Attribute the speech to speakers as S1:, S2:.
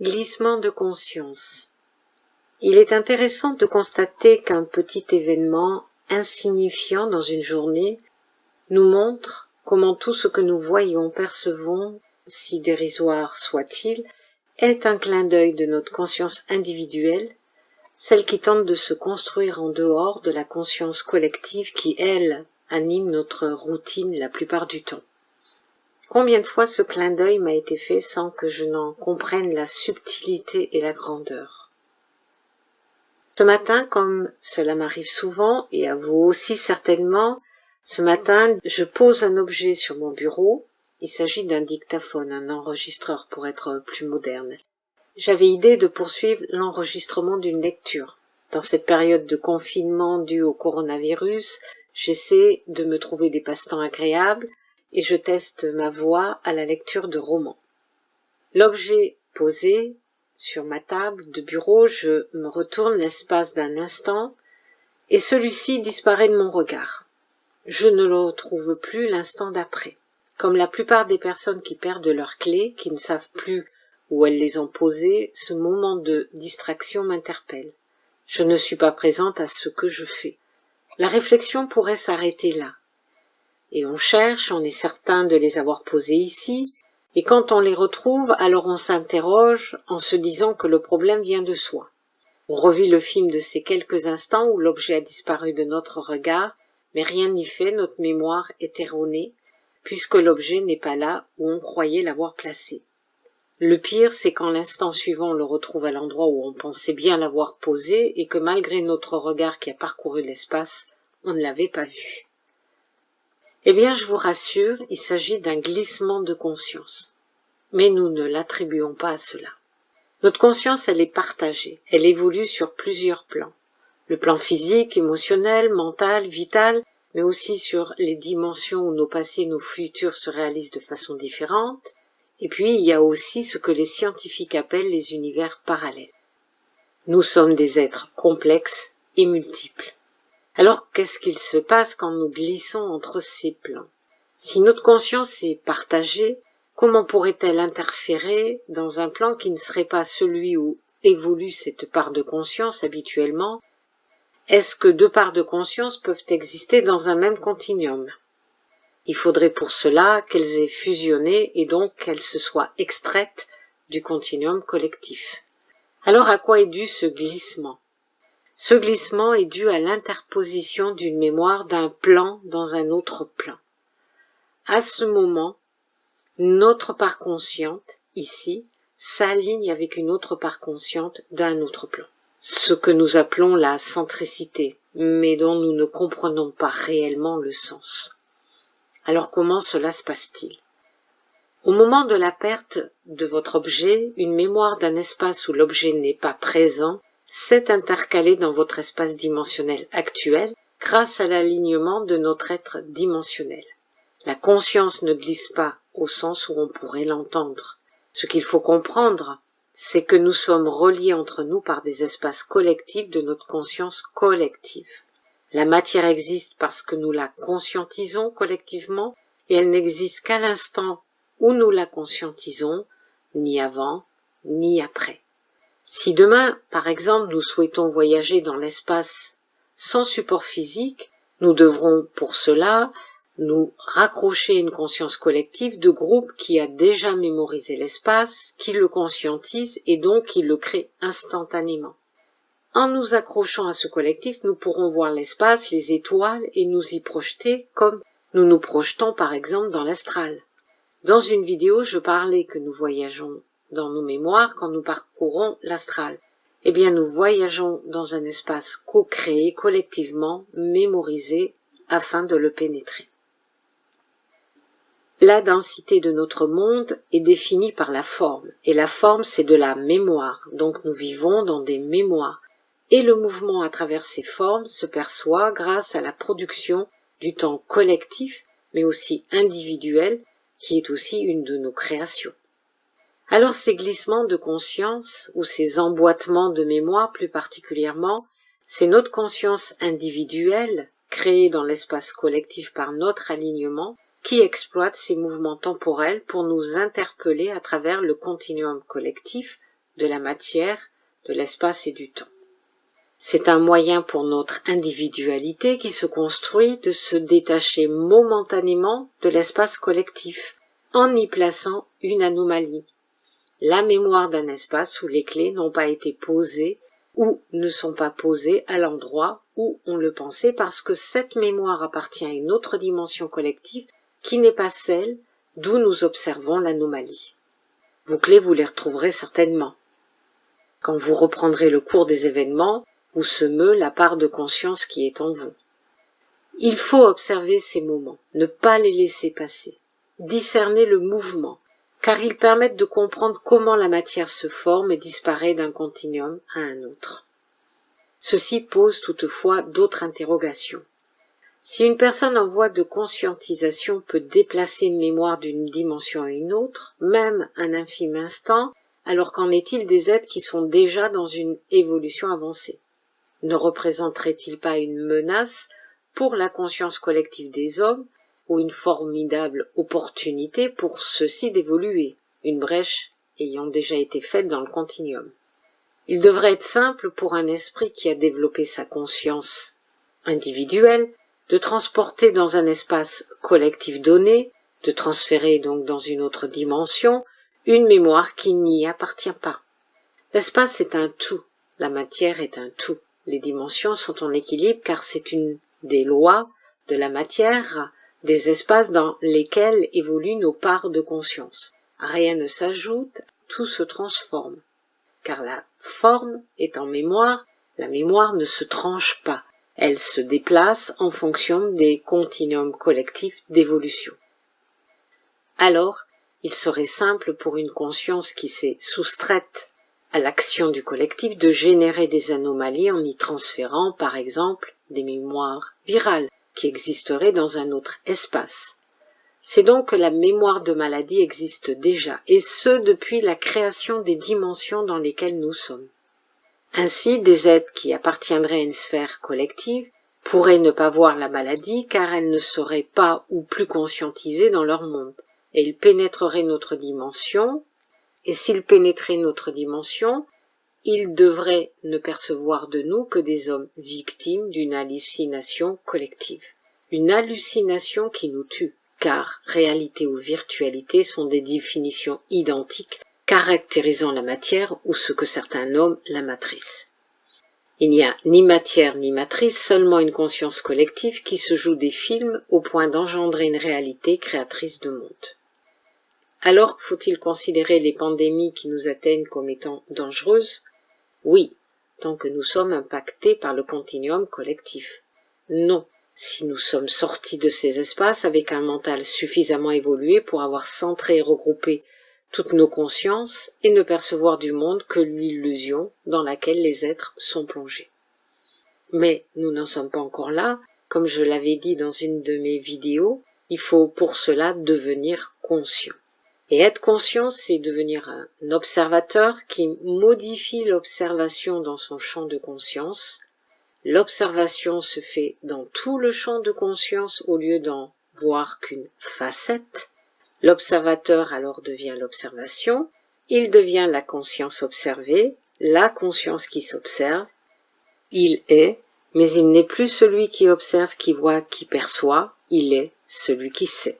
S1: Glissement de conscience. Il est intéressant de constater qu'un petit événement insignifiant dans une journée nous montre comment tout ce que nous voyons, percevons, si dérisoire soit-il, est un clin d'œil de notre conscience individuelle, celle qui tente de se construire en dehors de la conscience collective qui, elle, anime notre routine la plupart du temps. Combien de fois ce clin d'œil m'a été fait sans que je n'en comprenne la subtilité et la grandeur. Ce matin, comme cela m'arrive souvent, et à vous aussi certainement, ce matin, je pose un objet sur mon bureau. Il s'agit d'un dictaphone, un enregistreur pour être plus moderne. J'avais idée de poursuivre l'enregistrement d'une lecture. Dans cette période de confinement due au coronavirus, j'essaie de me trouver des passe-temps agréables et je teste ma voix à la lecture de romans. L'objet posé sur ma table de bureau, je me retourne l'espace d'un instant et celui-ci disparaît de mon regard. Je ne le retrouve plus l'instant d'après. Comme la plupart des personnes qui perdent leurs clés, qui ne savent plus où elles les ont posées, ce moment de distraction m'interpelle. Je ne suis pas présente à ce que je fais. La réflexion pourrait s'arrêter là. Et on cherche, on est certain de les avoir posées ici, et quand on les retrouve, alors on s'interroge en se disant que le problème vient de soi. On revit le film de ces quelques instants où l'objet a disparu de notre regard, mais rien n'y fait, notre mémoire est erronée, puisque l'objet n'est pas là où on croyait l'avoir placé. Le pire, c'est quand l'instant suivant on le retrouve à l'endroit où on pensait bien l'avoir posé et que malgré notre regard qui a parcouru l'espace, on ne l'avait pas vu. Eh bien, je vous rassure, il s'agit d'un glissement de conscience. Mais nous ne l'attribuons pas à cela. Notre conscience, elle est partagée, elle évolue sur plusieurs plans. Le plan physique, émotionnel, mental, vital, mais aussi sur les dimensions où nos passés et nos futurs se réalisent de façon différente. Et puis, il y a aussi ce que les scientifiques appellent les univers parallèles. Nous sommes des êtres complexes et multiples. Alors, qu'est-ce qu'il se passe quand nous glissons entre ces plans? Si notre conscience est partagée, comment pourrait-elle interférer dans un plan qui ne serait pas celui où évolue cette part de conscience habituellement? Est-ce que deux parts de conscience peuvent exister dans un même continuum? Il faudrait pour cela qu'elles aient fusionné et donc qu'elles se soient extraites du continuum collectif. Alors à quoi est dû ce glissement? Ce glissement est dû à l'interposition d'une mémoire d'un plan dans un autre plan. À ce moment, notre part consciente, ici, s'aligne avec une autre part consciente d'un autre plan. Ce que nous appelons la centricité, mais dont nous ne comprenons pas réellement le sens. Alors comment cela se passe-t-il? Au moment de la perte de votre objet, une mémoire d'un espace où l'objet n'est pas présent s'est intercalée dans votre espace dimensionnel actuel grâce à l'alignement de notre être dimensionnel. La conscience ne glisse pas au sens où on pourrait l'entendre. Ce qu'il faut comprendre, c'est que nous sommes reliés entre nous par des espaces collectifs de notre conscience collective. La matière existe parce que nous la conscientisons collectivement et elle n'existe qu'à l'instant où nous la conscientisons, ni avant, ni après. Si demain, par exemple, nous souhaitons voyager dans l'espace sans support physique, nous devrons pour cela nous raccrocher à une conscience collective de groupe qui a déjà mémorisé l'espace, qui le conscientise et donc qui le crée instantanément. En nous accrochant à ce collectif, nous pourrons voir l'espace, les étoiles et nous y projeter comme nous nous projetons par exemple dans l'astral. Dans une vidéo, je parlais que nous voyageons dans nos mémoires quand nous parcourons l'astral. Eh bien, nous voyageons dans un espace co-créé, collectivement, mémorisé, afin de le pénétrer. La densité de notre monde est définie par la forme, et la forme c'est de la mémoire, donc nous vivons dans des mémoires. Et le mouvement à travers ces formes se perçoit grâce à la production du temps collectif, mais aussi individuel, qui est aussi une de nos créations. Alors ces glissements de conscience, ou ces emboîtements de mémoire plus particulièrement, c'est notre conscience individuelle, créée dans l'espace collectif par notre alignement, qui exploite ces mouvements temporels pour nous interpeller à travers le continuum collectif de la matière, de l'espace et du temps. C'est un moyen pour notre individualité qui se construit de se détacher momentanément de l'espace collectif, en y plaçant une anomalie, la mémoire d'un espace où les clés n'ont pas été posées ou ne sont pas posées à l'endroit où on le pensait parce que cette mémoire appartient à une autre dimension collective qui n'est pas celle d'où nous observons l'anomalie. Vos clés, vous les retrouverez certainement. Quand vous reprendrez le cours des événements, où se meut la part de conscience qui est en vous. Il faut observer ces moments, ne pas les laisser passer, discerner le mouvement, car ils permettent de comprendre comment la matière se forme et disparaît d'un continuum à un autre. Ceci pose toutefois d'autres interrogations. Si une personne en voie de conscientisation peut déplacer une mémoire d'une dimension à une autre, même un infime instant, alors qu'en est-il des êtres qui sont déjà dans une évolution avancée? Ne représenterait-il pas une menace pour la conscience collective des hommes ou une formidable opportunité pour ceux-ci d'évoluer, une brèche ayant déjà été faite dans le continuum? Il devrait être simple pour un esprit qui a développé sa conscience individuelle de transporter dans un espace collectif donné, de transférer donc dans une autre dimension, une mémoire qui n'y appartient pas. L'espace est un tout, la matière est un tout. Les dimensions sont en équilibre car c'est une des lois de la matière, des espaces dans lesquels évoluent nos parts de conscience. Rien ne s'ajoute, tout se transforme. Car la forme est en mémoire, la mémoire ne se tranche pas, elle se déplace en fonction des continuums collectifs d'évolution. Alors, il serait simple pour une conscience qui s'est soustraite à l'action du collectif de générer des anomalies en y transférant, par exemple, des mémoires virales qui existeraient dans un autre espace. C'est donc que la mémoire de maladie existe déjà, et ce depuis la création des dimensions dans lesquelles nous sommes. Ainsi, des êtres qui appartiendraient à une sphère collective pourraient ne pas voir la maladie car elles ne seraient pas ou plus conscientisées dans leur monde, et ils pénétreraient notre dimension, et s'ils pénétraient notre dimension, ils devraient ne percevoir de nous que des hommes victimes d'une hallucination collective. Une hallucination qui nous tue, car réalité ou virtualité sont des définitions identiques caractérisant la matière ou ce que certains nomment la matrice. Il n'y a ni matière ni matrice, seulement une conscience collective qui se joue des films au point d'engendrer une réalité créatrice de monde. Alors, faut-il considérer les pandémies qui nous atteignent comme étant dangereuses? Oui, tant que nous sommes impactés par le continuum collectif. Non, si nous sommes sortis de ces espaces avec un mental suffisamment évolué pour avoir centré et regroupé toutes nos consciences et ne percevoir du monde que l'illusion dans laquelle les êtres sont plongés. Mais nous n'en sommes pas encore là. Comme je l'avais dit dans une de mes vidéos, il faut pour cela devenir conscient. Et être conscient, c'est devenir un observateur qui modifie l'observation dans son champ de conscience. L'observation se fait dans tout le champ de conscience au lieu d'en voir qu'une facette. L'observateur alors devient l'observation, il devient la conscience observée, la conscience qui s'observe. Il est, mais il n'est plus celui qui observe, qui voit, qui perçoit, il est celui qui sait.